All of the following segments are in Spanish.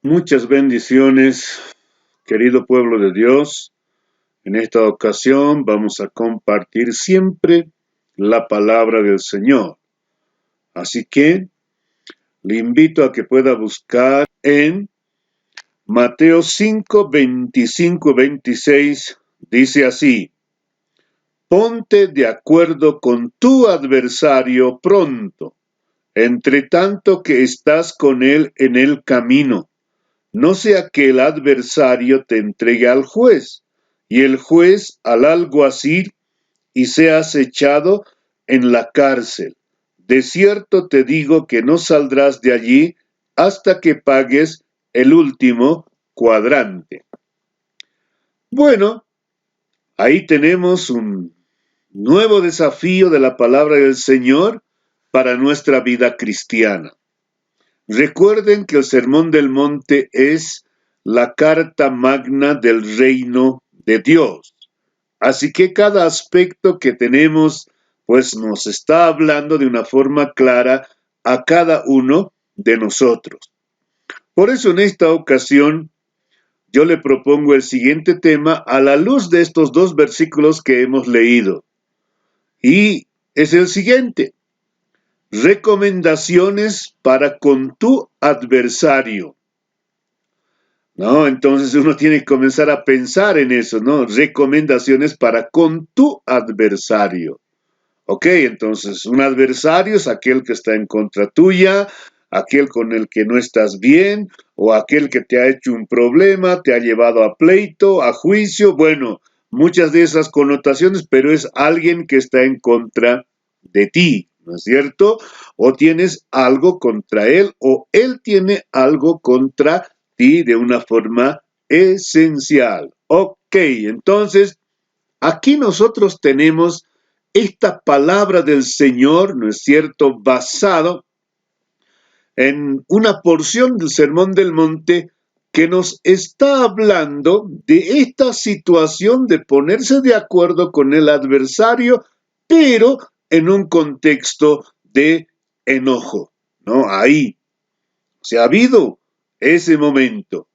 Muchas bendiciones, querido pueblo de Dios. En esta ocasión vamos a compartir siempre la palabra del Señor. Así que le invito a que pueda buscar en Mateo 5, 25 y 26. Dice así: Ponte de acuerdo con tu adversario pronto, entre tanto que estás con él en el camino. No sea que el adversario te entregue al juez, y el juez al alguacil, y seas echado en la cárcel. De cierto te digo que no saldrás de allí hasta que pagues el último cuadrante. Bueno, ahí tenemos un nuevo desafío de la palabra del Señor para nuestra vida cristiana. Recuerden que el Sermón del Monte es la carta magna del reino de Dios. Así que cada aspecto que tenemos, pues nos está hablando de una forma clara a cada uno de nosotros. Por eso en esta ocasión yo le propongo el siguiente tema a la luz de estos dos versículos que hemos leído. Y es el siguiente: recomendaciones para con tu adversario. ¿No? Entonces uno tiene que comenzar a pensar en eso, ¿no? Recomendaciones para con tu adversario. Ok, entonces un adversario es aquel que está en contra tuya, aquel con el que no estás bien, o aquel que te ha hecho un problema, te ha llevado a pleito, a juicio, bueno, muchas de esas connotaciones, pero es alguien que está en contra de ti, ¿no es cierto? O tienes algo contra él, o él tiene algo contra ti de una forma esencial. Ok, entonces aquí nosotros tenemos esta palabra del Señor, ¿no es cierto?, basado en una porción del Sermón del Monte que nos está hablando de esta situación de ponerse de acuerdo con el adversario, pero en un contexto de enojo, ¿no? Ahí se ha habido ese momento.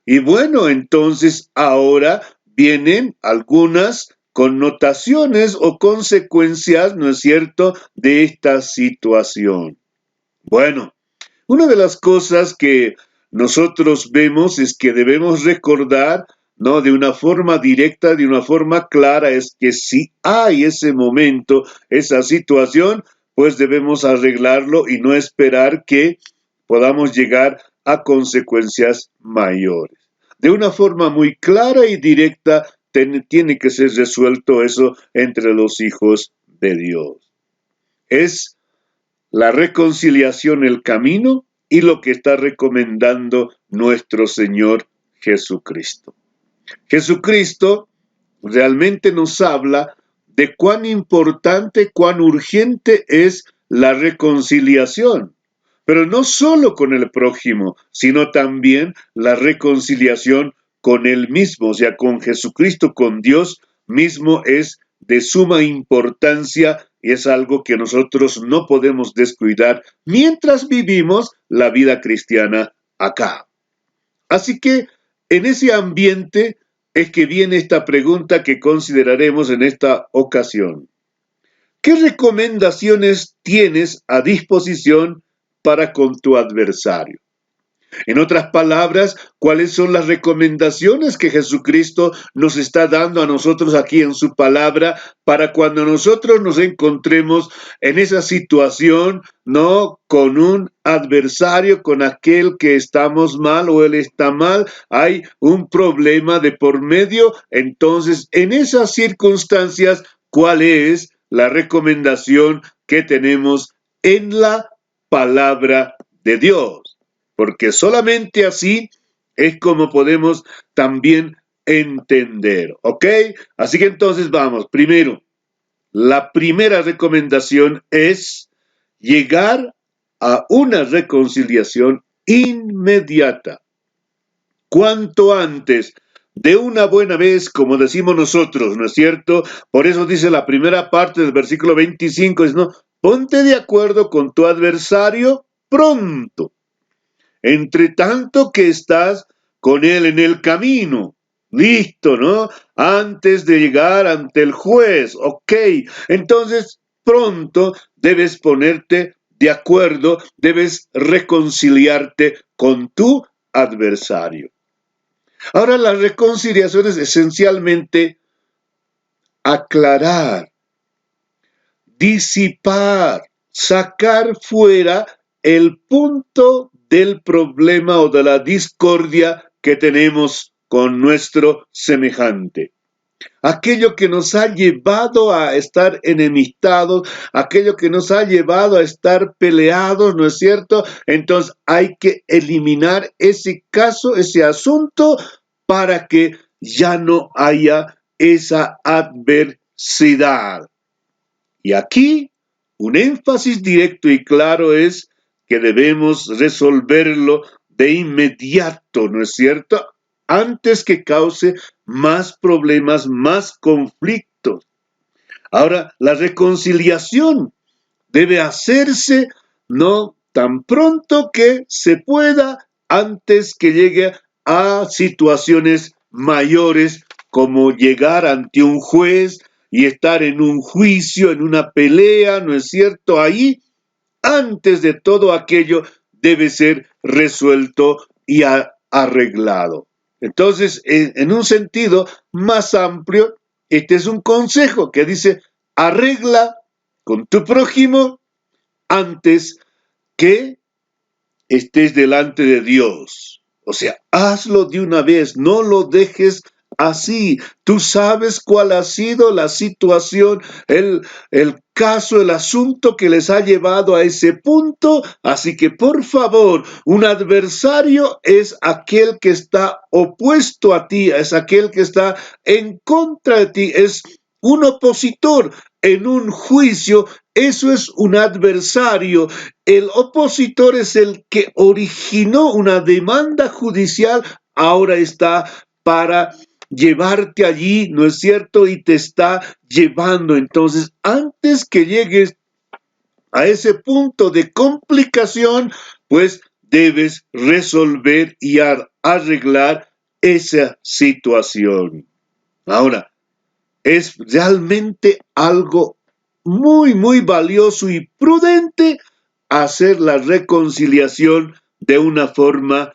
Y bueno, entonces ahora vienen algunas connotaciones o consecuencias, ¿no es cierto?, de esta situación. Bueno, una de las cosas que nosotros vemos es que debemos recordar, ¿no?, de una forma directa, de una forma clara, es que si hay ese momento, esa situación, pues debemos arreglarlo y no esperar que podamos llegar a consecuencias mayores. De una forma muy clara y directa, tiene que ser resuelto eso entre los hijos de Dios. Es la reconciliación el camino y lo que está recomendando nuestro Señor Jesucristo. Jesucristo realmente nos habla de cuán importante, cuán urgente es la reconciliación. Pero no solo con el prójimo, sino también la reconciliación con él mismo, o sea, con Jesucristo, con Dios mismo, es de suma importancia y es algo que nosotros no podemos descuidar mientras vivimos la vida cristiana acá. Así que en ese ambiente es que viene esta pregunta que consideraremos en esta ocasión. ¿Qué recomendaciones tienes a disposición para con tu adversario? En otras palabras, ¿cuáles son las recomendaciones que Jesucristo nos está dando a nosotros aquí en su palabra para cuando nosotros nos encontremos en esa situación, no con un adversario, con aquel que estamos mal o él está mal, hay un problema de por medio? Entonces, en esas circunstancias, ¿cuál es la recomendación que tenemos en la palabra de Dios? Porque solamente así es como podemos también entender, ¿ok? Así que entonces vamos, primero, la primera recomendación es llegar a una reconciliación inmediata. Cuanto antes, de una buena vez, como decimos nosotros, ¿no es cierto? Por eso dice la primera parte del versículo 25, es, ¿no? Ponte de acuerdo con tu adversario pronto. entre tanto que estás con él en el camino. Listo, ¿no? Antes de llegar ante el juez, ok. Entonces, pronto debes ponerte de acuerdo, debes reconciliarte con tu adversario. Ahora, la reconciliación es esencialmente aclarar, disipar, sacar fuera el punto del problema o de la discordia que tenemos con nuestro semejante. Aquello que nos ha llevado a estar enemistados, aquello que nos ha llevado a estar peleados, ¿no es cierto? Entonces hay que eliminar ese caso, ese asunto, para que ya no haya esa adversidad. Y aquí un énfasis directo y claro es que debemos resolverlo de inmediato, ¿no es cierto? Antes que cause más problemas, más conflictos. Ahora, la reconciliación debe hacerse no tan pronto que se pueda, antes que llegue a situaciones mayores como llegar ante un juez y estar en un juicio, en una pelea, ¿no es cierto? Ahí, antes de todo aquello, debe ser resuelto y arreglado. Entonces, en un sentido más amplio, este es un consejo que dice, arregla con tu prójimo antes que estés delante de Dios. O sea, hazlo de una vez, no lo dejes así. Tú sabes cuál ha sido la situación, el caso, el asunto que les ha llevado a ese punto. Así que, por favor, un adversario es aquel que está opuesto a ti, es aquel que está en contra de ti, es un opositor en un juicio. Eso es un adversario. El opositor es el que originó una demanda judicial, ahora está para llevarte allí, ¿no es cierto? Y te está llevando. Entonces, antes que llegues a ese punto de complicación, pues debes resolver y arreglar esa situación. Ahora, es realmente algo muy valioso y prudente hacer la reconciliación de una forma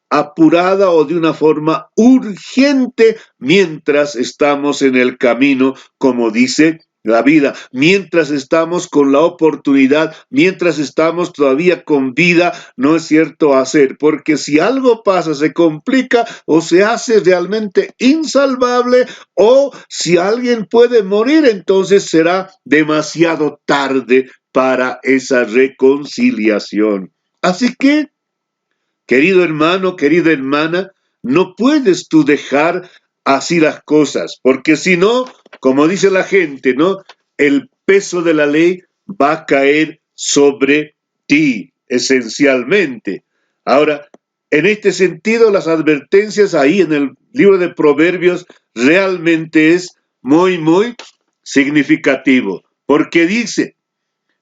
apurada o de una forma urgente mientras estamos en el camino, como dice la vida, mientras estamos con la oportunidad, mientras estamos todavía con vida, no es cierto hacer, porque si algo pasa, se complica o se hace realmente insalvable, o si alguien puede morir, entonces será demasiado tarde para esa reconciliación. Así que, querido hermano, querida hermana, no puedes tú dejar así las cosas, porque si no, como dice la gente, ¿no? El peso de la ley va a caer sobre ti, esencialmente. Ahora, en este sentido, las advertencias ahí en el libro de Proverbios realmente es muy significativo, porque dice,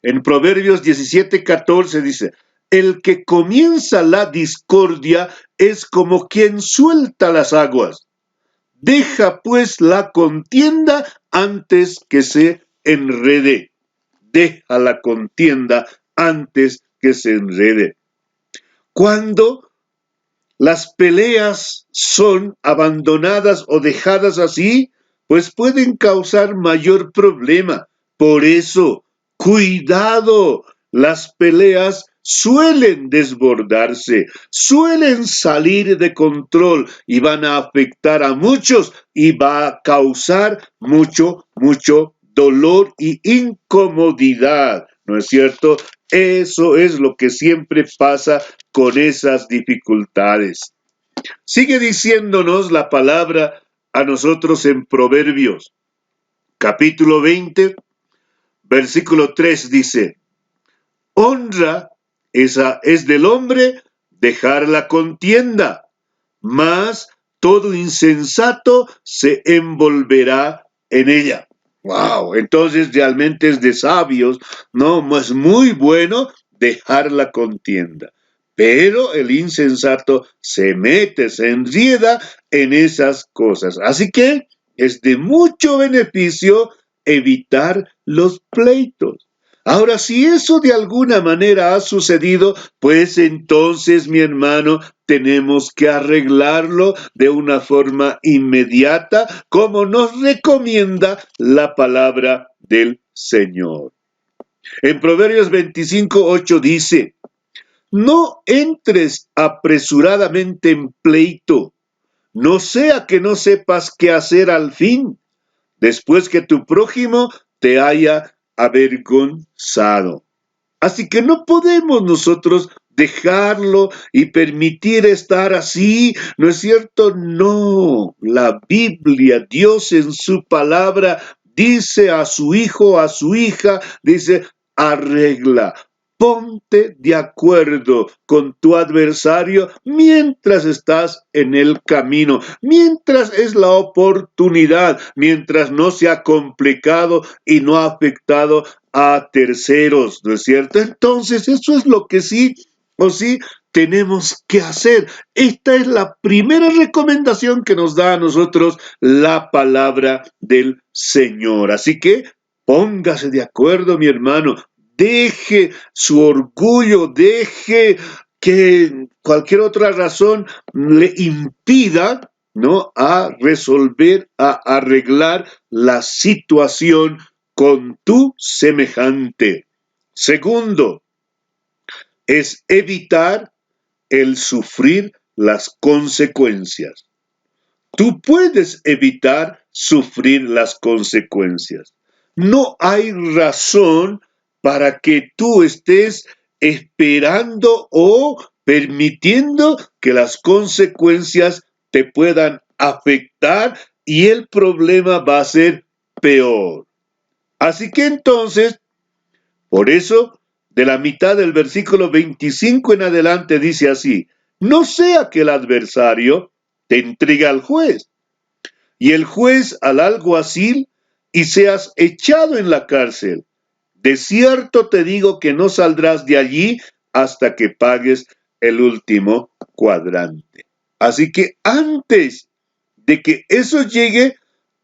en Proverbios 17:14 dice, el que comienza la discordia es como quien suelta las aguas. Deja pues la contienda antes que se enrede. Deja la contienda antes que se enrede. Cuando las peleas son abandonadas o dejadas así, pues pueden causar mayor problema. Por eso, cuidado, las peleas suelen desbordarse, suelen salir de control y van a afectar a muchos y va a causar mucho dolor y incomodidad, ¿no es cierto? Eso es lo que siempre pasa con esas dificultades. Sigue diciéndonos la palabra a nosotros en Proverbios, capítulo 20, versículo 3 dice, honra esa es del hombre dejar la contienda, mas todo insensato se envolverá en ella. Wow, entonces realmente es de sabios, ¿no? Es muy bueno dejar la contienda. Pero el insensato se mete, se enrieda en esas cosas. Así que es de mucho beneficio evitar los pleitos. Ahora, si eso de alguna manera ha sucedido, pues entonces, mi hermano, tenemos que arreglarlo de una forma inmediata, como nos recomienda la palabra del Señor. En Proverbios 25:8 dice: no entres apresuradamente en pleito, no sea que no sepas qué hacer al fin, después que tu prójimo te haya avergonzado. Así que no podemos nosotros dejarlo y permitir estar así, ¿no es cierto? No, la Biblia, Dios en su palabra dice a su hijo, a su hija, dice: arregla, ponte de acuerdo con tu adversario mientras estás en el camino, mientras es la oportunidad, mientras no se ha complicado y no ha afectado a terceros, ¿no es cierto? Entonces, eso es lo que sí o sí tenemos que hacer. Esta es la primera recomendación que nos da a nosotros la palabra del Señor. Así que póngase de acuerdo, mi hermano. Deje su orgullo, deje que cualquier otra razón le impida, ¿no?, a resolver, a arreglar la situación con tu semejante. Segundo, es evitar el sufrir las consecuencias. Tú puedes evitar sufrir las consecuencias. No hay razón para que tú estés esperando o permitiendo que las consecuencias te puedan afectar y el problema va a ser peor. Así que entonces, por eso, de la mitad del versículo 25 en adelante dice así: no sea que el adversario te entregue al juez, y el juez al alguacil, y seas echado en la cárcel. De cierto te digo que no saldrás de allí hasta que pagues el último cuadrante. Así que antes de que eso llegue,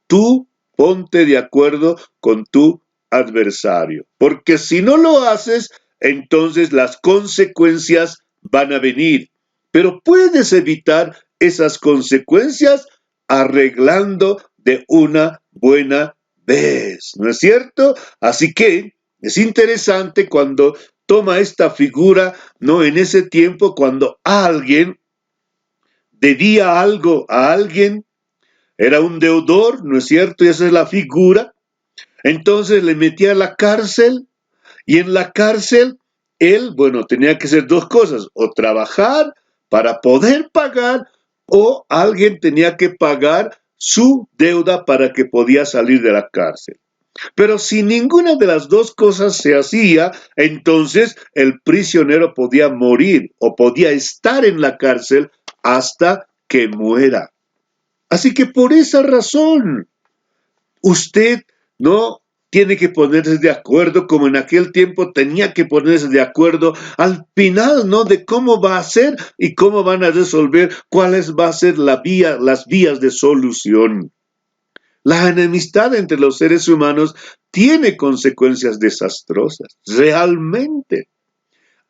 tú ponte de acuerdo con tu adversario, porque si no lo haces, entonces las consecuencias van a venir. Pero puedes evitar esas consecuencias arreglando de una buena vez, ¿no es cierto? Así que es interesante cuando toma esta figura, ¿no? En ese tiempo, cuando alguien debía algo a alguien, era un deudor, ¿no es cierto? Y esa es la figura. Entonces le metía a la cárcel, y en la cárcel él, bueno, tenía que hacer dos cosas: o trabajar para poder pagar, o alguien tenía que pagar su deuda para que podía salir de la cárcel. Pero si ninguna de las dos cosas se hacía, entonces el prisionero podía morir o podía estar en la cárcel hasta que muera. Así que por esa razón, usted no tiene que ponerse de acuerdo como en aquel tiempo tenía que ponerse de acuerdo al final, ¿no?, de cómo va a ser y cómo van a resolver, cuáles va a ser las vías de solución. La enemistad entre los seres humanos tiene consecuencias desastrosas, realmente.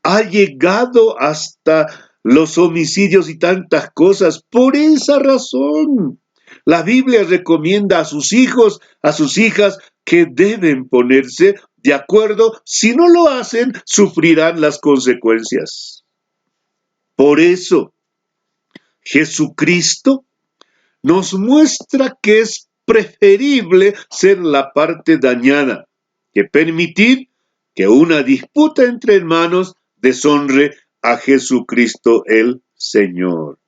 Ha llegado hasta los homicidios y tantas cosas por esa razón. La Biblia recomienda a sus hijos, a sus hijas, que deben ponerse de acuerdo. Si no lo hacen, sufrirán las consecuencias. Por eso, Jesucristo nos muestra que es preferible ser la parte dañada que permitir que una disputa entre hermanos deshonre a Jesucristo el Señor.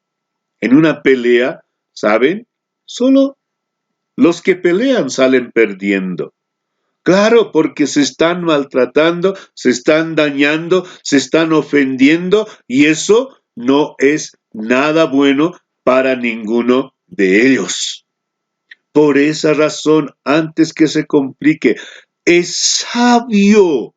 En una pelea, ¿saben?, solo los que pelean salen perdiendo. Claro, porque se están maltratando, se están dañando, se están ofendiendo, y eso no es nada bueno para ninguno de ellos. Por esa razón, antes que se complique, es sabio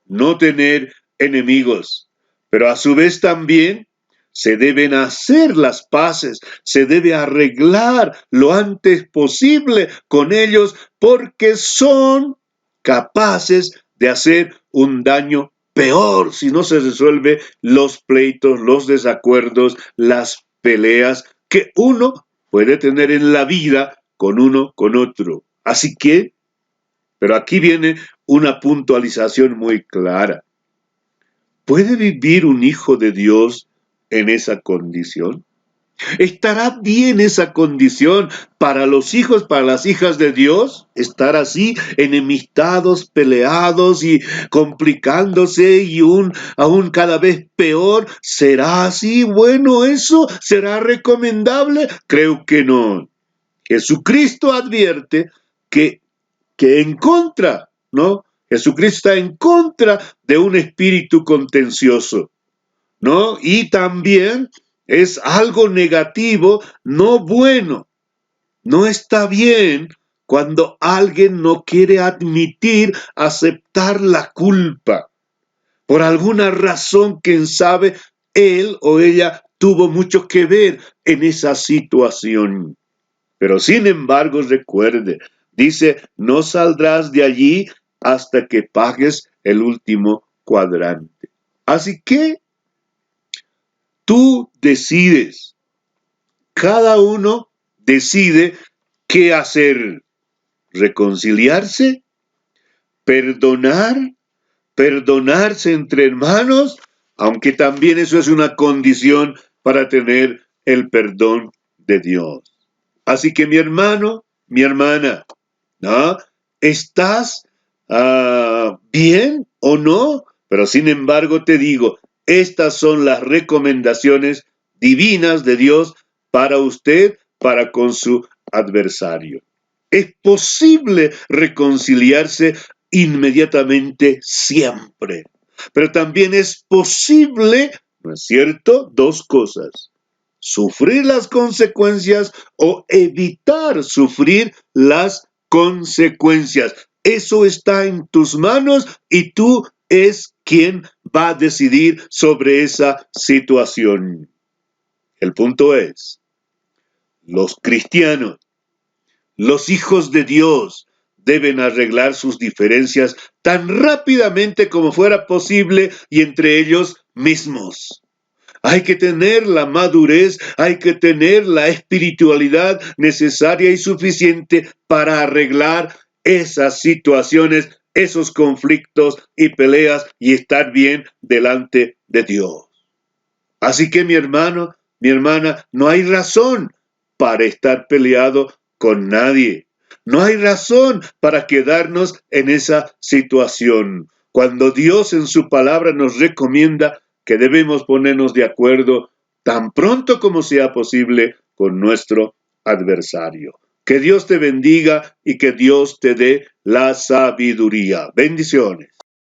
no tener enemigos. Pero a su vez también se deben hacer las paces, se debe arreglar lo antes posible con ellos porque son capaces de hacer un daño peor si no se resuelve los pleitos, los desacuerdos, las peleas que uno puede tener en la vida con uno, con otro. Así que, pero aquí viene una puntualización muy clara. ¿Puede vivir un hijo de Dios en esa condición? ¿Estará bien esa condición para los hijos, para las hijas de Dios? ¿Estar así, enemistados, peleados y complicándose y aún cada vez peor? ¿Será así? Bueno, ¿eso será recomendable? Creo que no. Jesucristo advierte que en contra, ¿no? Jesucristo está en contra de un espíritu contencioso, ¿no? Y también es algo negativo, no bueno. No está bien cuando alguien no quiere admitir, aceptar la culpa. Por alguna razón, quién sabe, él o ella tuvo mucho que ver en esa situación. Pero sin embargo, recuerde, dice, no saldrás de allí hasta que pagues el último cuadrante. Así que tú decides, cada uno decide qué hacer, reconciliarse, perdonar, perdonarse entre hermanos, aunque también eso es una condición para tener el perdón de Dios. Así que mi hermano, mi hermana, ¿no? ¿Estás bien o no? Pero sin embargo te digo, estas son las recomendaciones divinas de Dios para usted, para con su adversario. Es posible reconciliarse inmediatamente siempre, pero también es posible, ¿no es cierto? Dos cosas: sufrir las consecuencias o evitar sufrir las consecuencias. Eso está en tus manos y tú es quien va a decidir sobre esa situación. El punto es, los cristianos, los hijos de Dios, deben arreglar sus diferencias tan rápidamente como fuera posible y entre ellos mismos. Hay que tener la madurez, hay que tener la espiritualidad necesaria y suficiente para arreglar esas situaciones, esos conflictos y peleas y estar bien delante de Dios. Así que mi hermano, mi hermana, no hay razón para estar peleado con nadie. No hay razón para quedarnos en esa situación. Cuando Dios en su palabra nos recomienda que debemos ponernos de acuerdo tan pronto como sea posible con nuestro adversario. Que Dios te bendiga y que Dios te dé la sabiduría. Bendiciones.